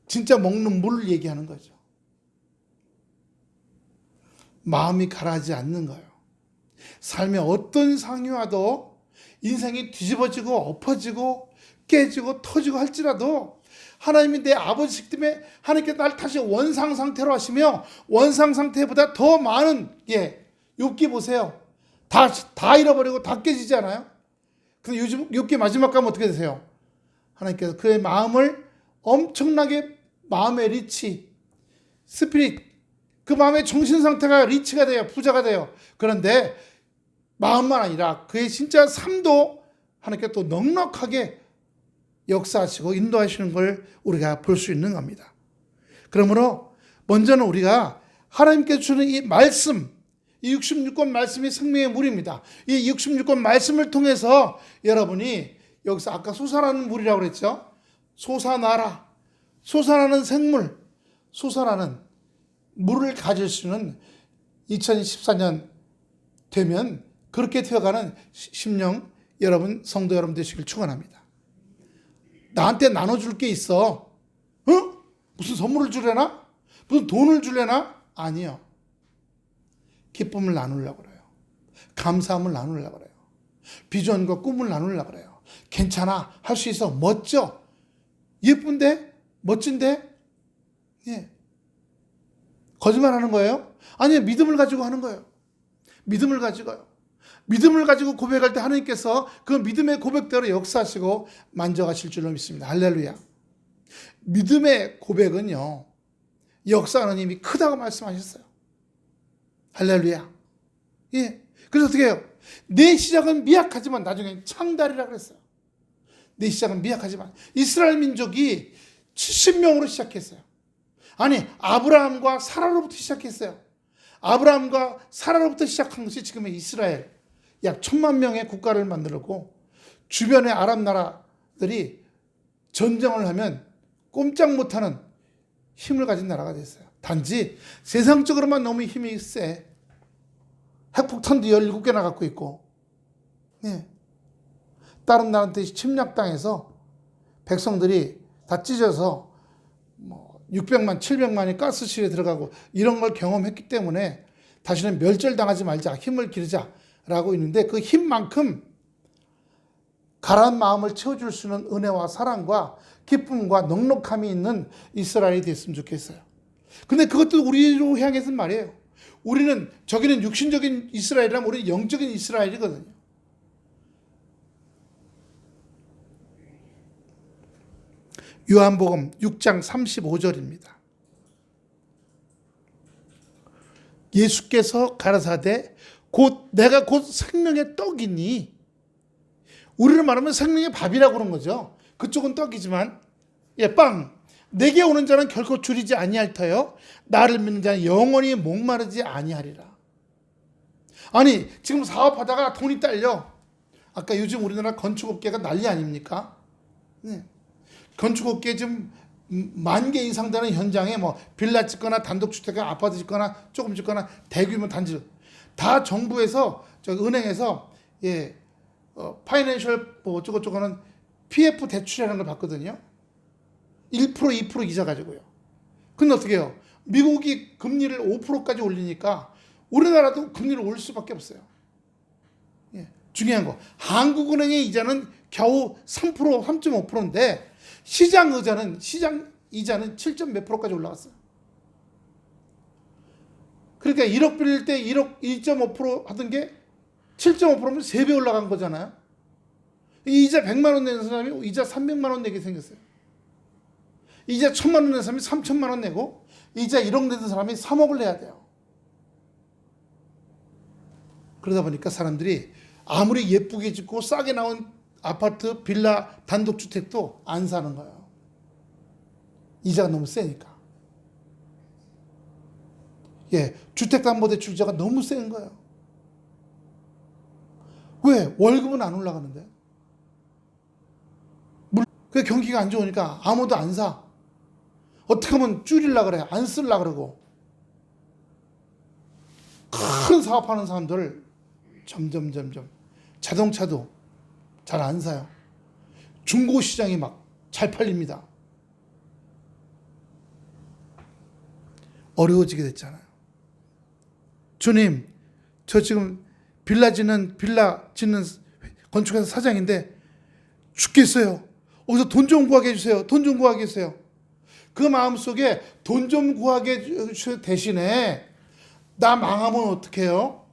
A: 진짜 먹는 물을 얘기하는 거죠. 마음이 가라앉지 않는 거예요. 삶의 어떤 상이 와도 인생이 뒤집어지고 엎어지고 깨지고 터지고 할지라도 하나님이 내 아버지시기 때문에 하나님께 날 다시 원상 상태로 하시며 원상 상태보다 더 많은 욥기 보세요. 다 잃어버리고 다 깨지지 않아요? 근데 요즘 욥기 마지막 가면 어떻게 되세요? 하나님께서 그의 마음을 엄청나게 마음의 리치, 스피릿, 그 마음의 정신 상태가 리치가 돼요. 부자가 돼요. 그런데 마음만 아니라 그의 진짜 삶도 하나님께 또 넉넉하게 역사하시고 인도하시는 걸 우리가 볼 수 있는 겁니다. 그러므로 먼저는 우리가 하나님께 주는 이 말씀, 이 66권 말씀이 생명의 물입니다. 이 66권 말씀을 통해서 여러분이 여기서 아까 솟아나는 물이라고 그랬죠. 솟아나라. 솟아나는 생물, 솟아나는 물을 가질 수는 2014년 되면 그렇게 되어가는 심령 여러분, 성도 여러분 되시길 축원합니다. 나한테 나눠줄 게 있어. 무슨 선물을 주려나? 무슨 돈을 주려나? 아니요. 기쁨을 나누려고 그래요. 감사함을 나누려고 그래요. 비전과 꿈을 나누려고 그래요. 괜찮아. 할 수 있어. 멋져. 예쁜데? 멋진데? 예. 거짓말 하는 거예요? 아니요. 믿음을 가지고 하는 거예요. 믿음을 가지고요. 믿음을 가지고 고백할 때 하나님께서 그 믿음의 고백대로 역사하시고 만져가실 줄로 믿습니다. 할렐루야. 믿음의 고백은요, 역사하는 힘이 크다고 말씀하셨어요. 할렐루야. 예. 그래서 어떻게 해요? 내 시작은 미약하지만 나중엔 창달이라 그랬어요. 내 시작은 미약하지만 이스라엘 민족이 70명으로 시작했어요. 아니, 아브라함과 사라로부터 시작했어요. 아브라함과 사라로부터 시작한 것이 지금의 이스라엘. 약 1000만 명의 국가를 만들고 주변의 아랍 나라들이 전쟁을 하면 꼼짝 못하는 힘을 가진 나라가 됐어요. 단지 세상적으로만 너무 힘이 세. 핵폭탄도 17개나 갖고 있고, 예. 다른 나라한테 침략당해서 백성들이 다 찢어서 600만, 700만이 가스실에 들어가고 이런 걸 경험했기 때문에 다시는 멸절당하지 말자, 힘을 기르자라고 있는데 그 힘만큼 가라앉은 마음을 채워줄 수 있는 은혜와 사랑과 기쁨과 넉넉함이 있는 이스라엘이 됐으면 좋겠어요. 근데 그것도 우리로 향해서는 말이에요. 우리는 저기는 육신적인 이스라엘이라면 우리는 영적인 이스라엘이거든요. 요한복음 6장 35절입니다. 예수께서 가라사대 내가 곧 생명의 떡이니, 우리를 말하면 생명의 밥이라고 그러는 거죠. 그쪽은 떡이지만 빵. 내게 오는 자는 결코 줄이지 아니할 터요 나를 믿는 자는 영원히 목마르지 아니하리라. 아니, 지금 사업하다가 돈이 딸려. 아까 요즘 우리나라 건축업계가 난리 아닙니까? 네. 건축업계 지금 10,000개 이상 되는 현장에 빌라 짓거나 단독주택, 아파트 짓거나 조금 짓거나 대규모 단지 다 정부에서 은행에서 파이낸셜 어쩌고저쩌고는 PF 대출이라는 걸 받거든요. 1%, 2% 이자 가지고요. 근데 어떻게 해요? 미국이 금리를 5%까지 올리니까 우리나라도 금리를 올릴 수밖에 없어요. 중요한 거, 한국은행의 이자는 겨우 3%, 3.5%인데 시장 이자는 7. 몇 %까지 올라갔어요. 그러니까 1억 빌릴 때 1억 1.5% 하던 게 7.5%면 3배 올라간 거잖아요. 이자 100만 원 내는 사람이 이자 300만 원 내게 생겼어요. 이자 1,000만 원 내는 사람이 3,000만 원 내고 이자 1억 내는 사람이 3억을 내야 돼요. 그러다 보니까 사람들이 아무리 예쁘게 짓고 싸게 나온 아파트, 빌라, 단독주택도 안 사는 거예요. 이자가 너무 세니까. 주택담보대출자가 너무 센 거예요. 왜? 월급은 안 올라가는데. 그 경기가 안 좋으니까 아무도 안 사. 어떻게 하면 줄이려고 그래. 안 쓰려고 그러고. 큰 사업하는 사람들 점점 자동차도 잘 안 사요. 중고시장이 막 잘 팔립니다. 어려워지게 됐잖아요. 주님, 저 지금 빌라 짓는 건축회사 사장인데 죽겠어요. 어디서 돈 좀 구하게 해주세요. 돈 좀 구하게 해주세요. 그 마음속에 돈 좀 구하게 해주세요 대신에 나 망하면 어떡해요?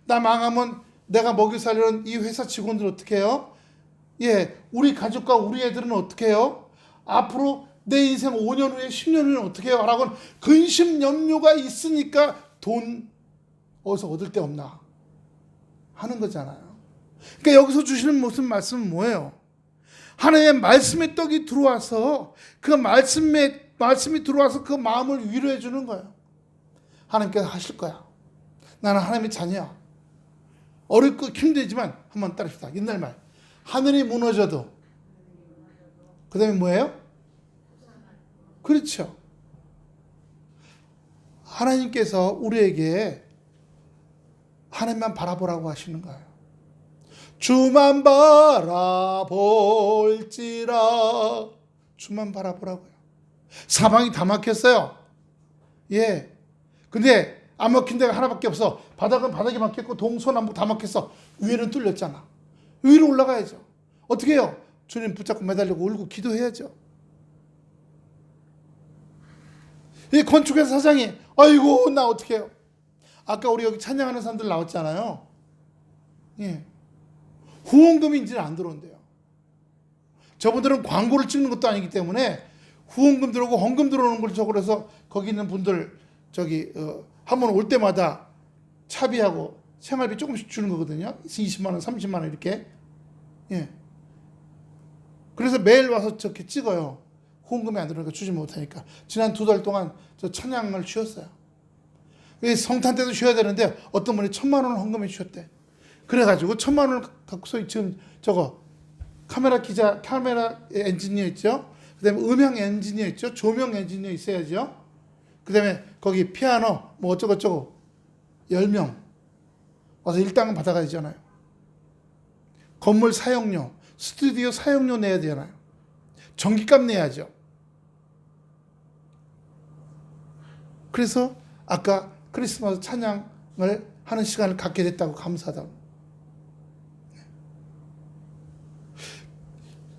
A: 나 망하면 내가 먹여 살리는 이 회사 직원들 어떡해요? 우리 가족과 우리 애들은 어떡해요? 앞으로 내 인생 5년 후에 10년 후에는 어떻게 해요? 라고 근심 염려가 있으니까 돈 어디서 얻을 데 없나 하는 거잖아요. 그러니까 여기서 주시는 무슨 말씀은 뭐예요? 하나님의 말씀의 떡이 들어와서 그 말씀이 들어와서 그 마음을 위로해 주는 거예요. 하나님께서 하실 거야. 나는 하나님의 자녀야. 어렵고 힘들지만 한번 따릅시다. 옛날 말. 하늘이 무너져도 그 다음에 뭐예요? 그렇죠. 하나님께서 우리에게 하나님만 바라보라고 하시는 거예요. 주만 바라볼지라. 주만 바라보라고요. 사방이 다 막혔어요. 근데 안 막힌 데가 하나밖에 없어. 바닥은 바닥이 막혔고 동서남북 다 막혔어. 위에는 뚫렸잖아. 위로 올라가야죠. 어떻게 해요? 주님 붙잡고 매달리고 울고 기도해야죠. 이 건축회사 사장이 아이고 나 어떻게 해요? 아까 우리 여기 찬양하는 사람들 나왔잖아요. 후원금이 이제는 안 들어온대요. 저분들은 광고를 찍는 것도 아니기 때문에 후원금 들어오고 헌금 들어오는 걸 적어서 거기 있는 분들 한번 올 때마다 차비하고 생활비 조금씩 주는 거거든요. 20만 원, 30만 원 이렇게. 그래서 매일 와서 저렇게 찍어요. 후원금이 안 들어오니까 주지 못하니까. 지난 2달 동안 저 찬양을 쉬었어요. 성탄 때도 쉬어야 되는데 어떤 분이 1,000만 원을 헌금해 주셨대. 그래가지고 1,000만 원을 갖고서 지금 카메라 엔지니어 있죠. 그 다음에 음향 엔지니어 있죠. 조명 엔지니어 있어야죠. 그 다음에 거기 피아노 뭐 어쩌고저쩌고 10명 와서 일당은 받아가야 되잖아요. 건물 사용료, 스튜디오 사용료 내야 되잖아요. 전기값 내야죠. 그래서 아까 크리스마스 찬양을 하는 시간을 갖게 됐다고 감사하다고.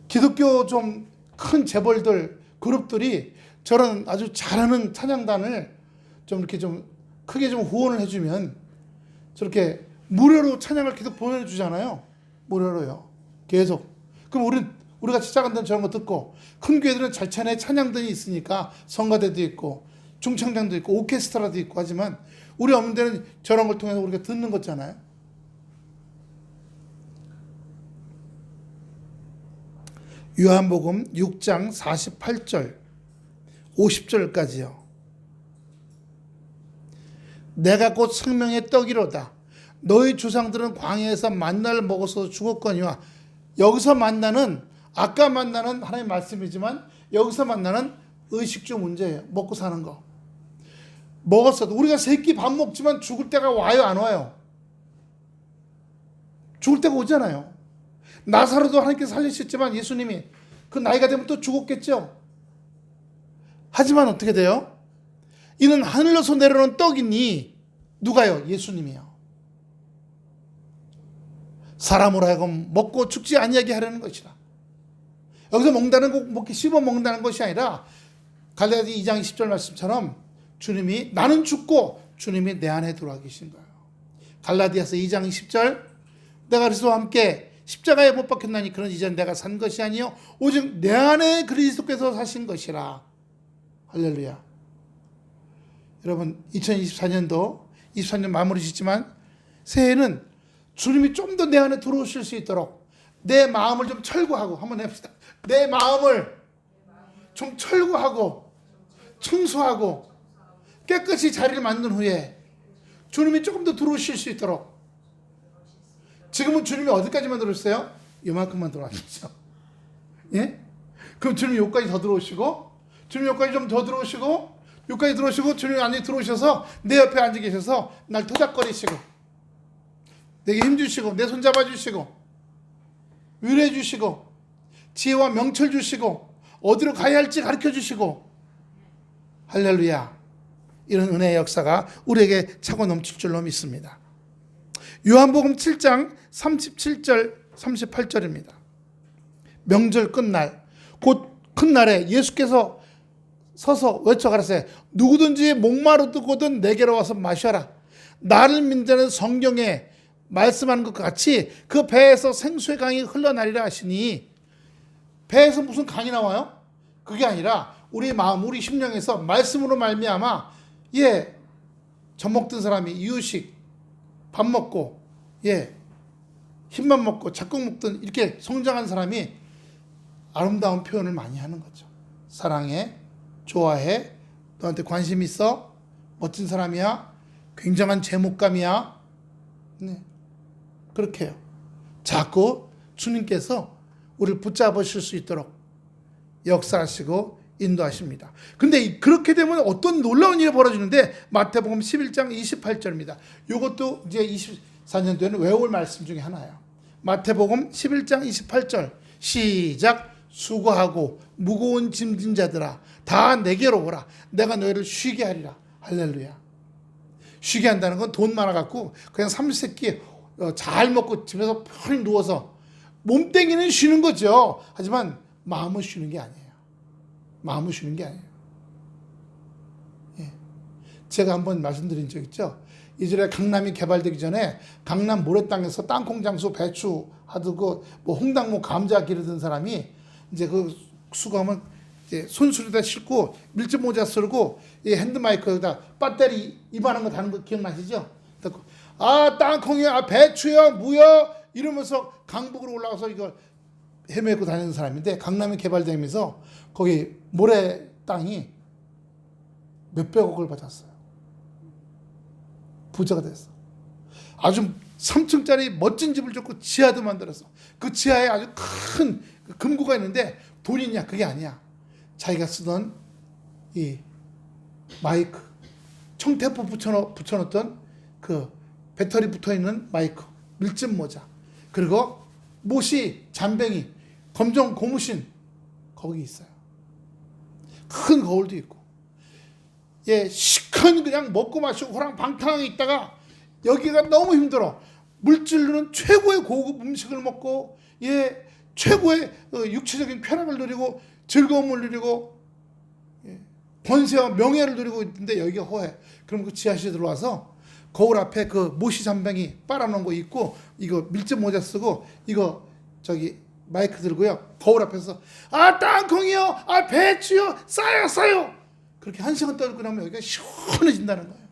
A: 기독교 좀 큰 재벌들 그룹들이 저런 아주 잘하는 찬양단을 좀 이렇게 좀 크게 좀 후원을 해주면 저렇게 무료로 찬양을 계속 보내주잖아요. 무료로요. 계속. 그럼 우리 같이 작은 데는 저런 거 듣고, 큰 교회들은 자찬의 찬양단이 있으니까 성가대도 있고 중창단도 있고 오케스트라도 있고 하지만 우리 없는 데는 저런 걸 통해서 우리가 듣는 거잖아요. 요한복음 6장 48절 50절까지요. 내가 곧 생명의 떡이로다. 너희 조상들은 광야에서 만나를 먹어서 죽었거니와. 여기서 만나는 아까 만나는 하나님의 말씀이지만 여기서 만나는 의식주 문제예요. 먹고 사는 거. 먹었어도 우리가 세끼 밥 먹지만 죽을 때가 와요, 안 와요? 죽을 때가 오잖아요. 나사로도 하나님께서 살리셨지만 예수님이 그 나이가 되면 또 죽었겠죠. 하지만 어떻게 돼요? 이는 하늘로서 내려오는 떡이니. 누가요? 예수님이요. 사람으로 하여금 먹고 죽지 아니하게 하려는 것이라. 여기서 먹는다는 거 먹기 씹어 먹는다는 것이 아니라 갈라디아 2장 20절 말씀처럼 주님이 나는 죽고 주님이 내 안에 들어와 계신 거예요. 갈라디아서 2장 20절 내가 그리스도와 함께 십자가에 못 박혔나니 그런 이전 내가 산 것이 아니요 오직 내 안에 그리스도께서 사신 것이라. 할렐루야. 여러분 2024년도 24년 마무리 짓지만 새해에는 주님이 좀 더 내 안에 들어오실 수 있도록 내 마음을 좀 철구하고 한번 해봅시다. 내 마음을 좀 철구하고 청소하고 깨끗이 자리를 만든 후에 주님이 조금 더 들어오실 수 있도록. 지금은 주님이 어디까지만 들어오셨어요? 이만큼만 들어왔죠. 예? 그럼 주님이 여기까지 더 들어오시고, 주님이 여기까지 좀 더 들어오시고, 여기까지 들어오시고, 주님이 안에 들어오셔서 내 옆에 앉아 계셔서 날 토닥거리시고, 내게 힘주시고, 내 손 잡아주시고, 위로해 주시고, 지혜와 명철 주시고, 어디로 가야 할지 가르쳐 주시고, 할렐루야. 이런 은혜의 역사가 우리에게 차고 넘칠 줄로 믿습니다. 요한복음 7장 37절 38절입니다. 명절 끝날 곧 큰 날에 예수께서 서서 외쳐 가라사대 누구든지 목마르거든 내게로 와서 마셔라. 나를 믿는 자는 성경에 말씀하는 것 같이 그 배에서 생수의 강이 흘러나리라 하시니, 배에서 무슨 강이 나와요? 그게 아니라 우리 마음, 우리 심령에서 말씀으로 말미암아 젖 먹던 사람이 이유식 밥 먹고 흰밥 먹고 잡곡 먹던 이렇게 성장한 사람이 아름다운 표현을 많이 하는 거죠. 사랑해, 좋아해, 너한테 관심 있어, 멋진 사람이야, 굉장한 제목감이야. 네. 그렇게 해요. 자꾸 주님께서 우리를 붙잡으실 수 있도록 역사하시고 인도하십니다. 근데 그렇게 되면 어떤 놀라운 일이 벌어지는데, 마태복음 11장 28절입니다. 이것도 이제 24년도에는 외울 말씀 중에 하나예요. 마태복음 11장 28절 시작. 수고하고 무거운 짐진 자들아 다 내게로 오라. 내가 너희를 쉬게 하리라. 할렐루야. 쉬게 한다는 건 돈 많아갖고 그냥 삼시세끼 잘 먹고 집에서 편히 누워서 몸뚱이는 쉬는 거죠. 하지만 마음은 쉬는 게 아니에요. 마음은 쉬는 게 아니에요. 제가 한번 말씀드린 적 있죠. 이전에 강남이 개발되기 전에 강남 모래땅에서 땅콩 장수, 배추 하고 뭐 홍당무, 감자 기르던 사람이 이제 그 수거하면 이제 손수레다 싣고 밀짚 모자 쓰고 이 핸드마이크에다 배터리 이만한 거 다는 거 기억나시죠? 아 땅콩이야, 아, 배추야, 무야 이러면서 강북으로 올라가서 이걸 헤매고 다니는 사람인데, 강남이 개발되면서 거기 모래 땅이 몇백억을 받았어요. 부자가 됐어. 아주 3층짜리 멋진 집을 짓고 지하도 만들었어. 그 지하에 아주 큰 금고가 있는데 돈이냐? 그게 아니야. 자기가 쓰던 이 마이크, 청테이프 붙여놓던 그 배터리 붙어있는 마이크, 밀짚 모자, 그리고 못이, 잔뱅이, 검정 고무신 거기 있어요. 큰 거울도 있고, 시큰 그냥 먹고 마시고 호랑방탕하게 있다가 여기가 너무 힘들어. 물질로는 최고의 고급 음식을 먹고 최고의 육체적인 쾌락을 누리고 즐거움을 누리고 권세와 명예를 누리고 있는데 여기가 허해. 그럼 그 지하실에 들어와서 거울 앞에 그 모시 잔뱅이 빨아놓은 거 있고, 이거 밀짚 모자 쓰고, 이거 마이크 들고요, 거울 앞에서 아 땅콩이요, 아 배추요, 싸요 그렇게 1시간 떨고 나면 여기가 시원해진다는 거예요.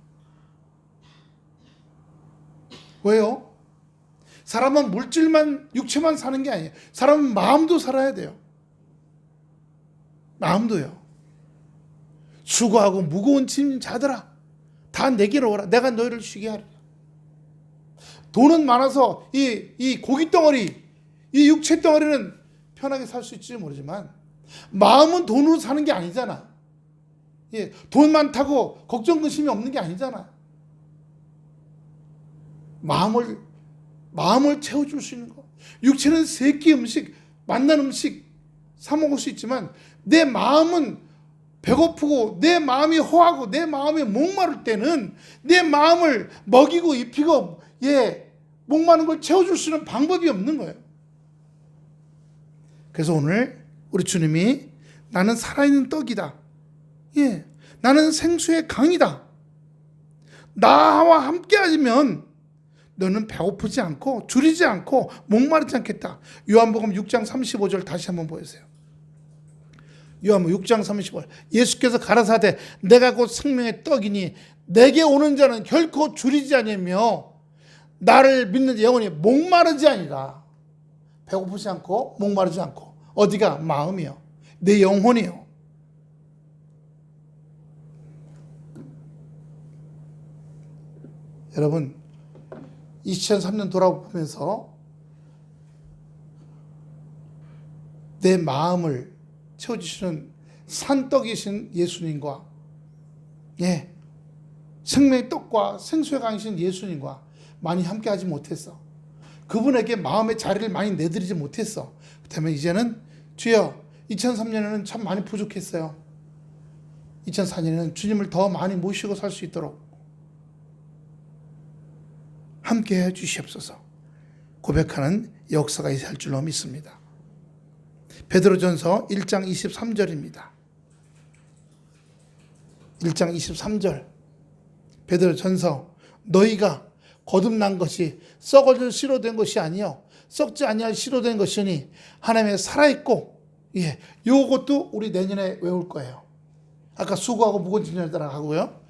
A: 왜요? 사람은 물질만, 육체만 사는 게 아니에요. 사람은 마음도 살아야 돼요. 마음도요. 수고하고 무거운 짐 자들아 다 내게로 오라. 내가 너희를 쉬게 하리라. 돈은 많아서 이 고기 덩어리, 이 육체 덩어리는 편하게 살 수 있을지 모르지만 마음은 돈으로 사는 게 아니잖아. 돈 많다고 걱정 근심이 없는 게 아니잖아. 마음을 채워줄 수 있는 거. 육체는 세 끼 음식, 맛난 음식 사 먹을 수 있지만 내 마음은 배고프고 내 마음이 허하고 내 마음이 목마를 때는 내 마음을 먹이고 입히고 목마른 걸 채워줄 수 있는 방법이 없는 거예요. 그래서 오늘 우리 주님이 나는 살아있는 떡이다. 나는 생수의 강이다. 나와 함께 하면 너는 배고프지 않고 줄이지 않고 목마르지 않겠다. 요한복음 6장 35절 다시 한번 보여주세요. 요한복음 6장 35절 예수께서 가라사대 내가 곧 생명의 떡이니 내게 오는 자는 결코 줄이지 아니하며 나를 믿는 자 영원히 목마르지 아니라. 배고프지 않고 목마르지 않고. 어디가? 마음이요. 내 영혼이요. 여러분 2003년 돌아보면서 내 마음을 채워주시는 산떡이신 예수님과 생명의 떡과 생수의 강이신 예수님과 많이 함께하지 못했어. 그분에게 마음의 자리를 많이 내드리지 못했어. 그렇다면 이제는 주여 2003년에는 참 많이 부족했어요. 2004년에는 주님을 더 많이 모시고 살 수 있도록 함께해 주시옵소서. 고백하는 역사가 있을 줄로 믿습니다. 베드로전서 1장 23절입니다. 1장 23절 베드로전서 너희가 거듭난 것이 썩어질 씨로 된 것이 아니요 썩지 아니할 씨로 된 것이니 하나님의 살아있고 요것도 우리 내년에 외울 거예요. 아까 수고하고 무거운 짐을 따라 하고요.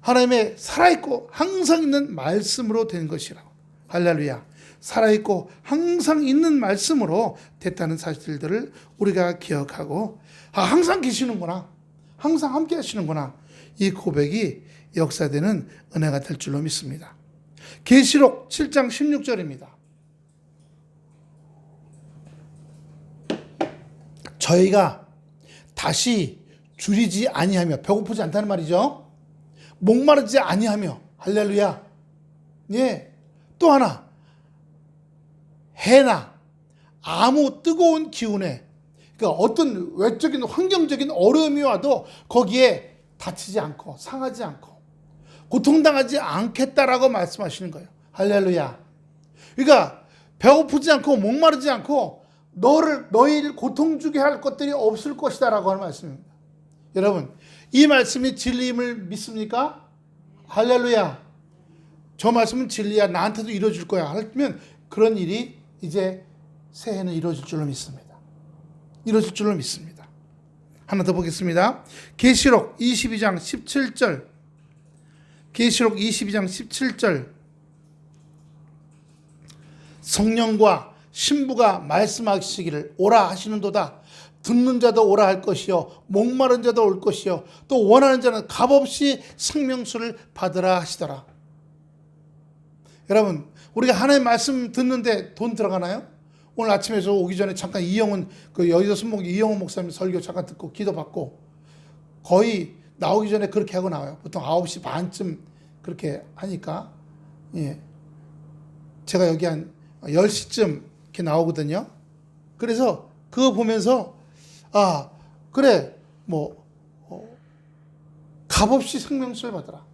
A: 하나님의 살아있고 항상 있는 말씀으로 된 것이라고. 할렐루야. 살아있고 항상 있는 말씀으로 됐다는 사실들을 우리가 기억하고 항상 계시는구나. 항상 함께 하시는구나. 이 고백이 역사되는 은혜가 될 줄로 믿습니다. 계시록 7장 16절입니다. 저희가 다시 줄이지 아니하며 배고프지 않다는 말이죠. 목마르지 아니하며 할렐루야. 또 하나 해나 아무 뜨거운 기운에 그러니까 어떤 외적인 환경적인 어려움이 와도 거기에 다치지 않고 상하지 않고 고통당하지 않겠다라고 말씀하시는 거예요. 할렐루야. 그러니까 배고프지 않고 목마르지 않고 너희를 고통 주게 할 것들이 없을 것이다라고 하는 말씀입니다. 여러분 이 말씀이 진리임을 믿습니까? 할렐루야. 저 말씀은 진리야. 나한테도 이루어질 거야. 하면 그런 일이 이제 새해는 이루어질 줄로 믿습니다. 이루어질 줄로 믿습니다. 하나 더 보겠습니다. 계시록 22장 17절 계시록 22장 17절 성령과 신부가 말씀하시기를 오라 하시는도다. 듣는 자도 오라 할 것이요 목마른 자도 올 것이요 또 원하는 자는 값없이 생명수를 받으라 하시더라. 여러분 우리가 하나님의 말씀 듣는데 돈 들어가나요? 오늘 아침에서 오기 전에 잠깐 이영훈 여의도 순복음 이영훈 목사님 설교 잠깐 듣고 기도받고 거의 나오기 전에 그렇게 하고 나와요. 보통 9시 반쯤 그렇게 하니까 제가 여기 한 10시쯤 이렇게 나오거든요. 그래서 그거 보면서 그래 값없이 생명수를 받으라.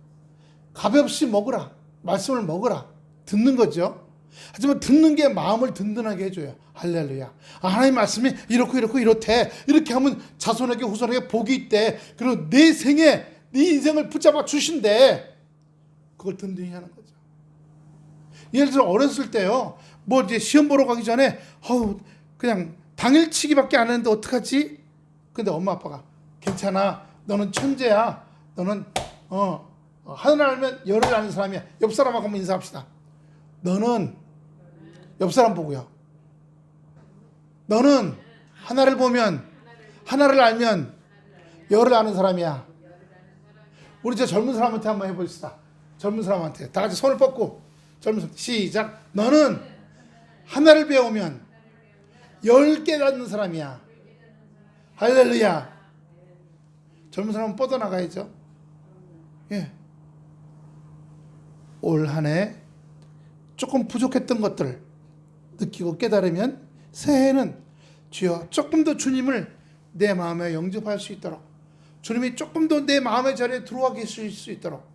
A: 값없이 먹으라. 말씀을 먹으라. 듣는 거죠. 하지만 듣는 게 마음을 든든하게 해줘요. 할렐루야. 하나님 말씀이 이렇고 이렇대. 이렇게 하면 자손에게 후손에게 복이 있대. 그리고 내 생에 네 인생을 붙잡아 주신대. 그걸 든든히 하는 거죠. 예를 들어 어렸을 때요. 이제 시험 보러 가기 전에 그냥 당일치기밖에 안 했는데 어떡하지? 근데 엄마 아빠가 괜찮아. 너는 천재야. 너는 하늘 알면 열을 아는 사람이야. 옆 사람하고 한번 인사합시다. 너는 옆 사람 보고요. 너는 하나를 보면 하나를 알면 열을 아는 사람이야. 우리 저 젊은 사람한테 한번 해봅시다. 젊은 사람한테 다 같이 손을 뻗고 젊은 사람 시작. 너는 하나를 배우면 열 깨닫는 사람이야. 할렐루야. 젊은 사람은 뻗어나가야죠. 올 한 해 조금 부족했던 것들 느끼고 깨달으면 새해에는 주여 조금 더 주님을 내 마음에 영접할 수 있도록 주님이 조금 더 내 마음의 자리에 들어와 계실 수 있도록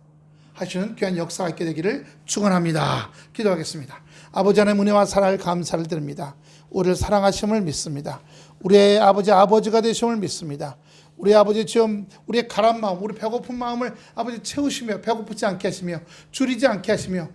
A: 하시는 귀한 역사가 있게 되기를 축원합니다. 기도하겠습니다. 아버지 하나님 은혜와 사랑을 감사를 드립니다. 우리를 사랑하심을 믿습니다. 우리의 아버지가 되심을 믿습니다. 우리 아버지 주여 우리의 가란 마음 우리 배고픈 마음을 아버지 채우시며 배고프지 않게 하시며 줄이지 않게 하시며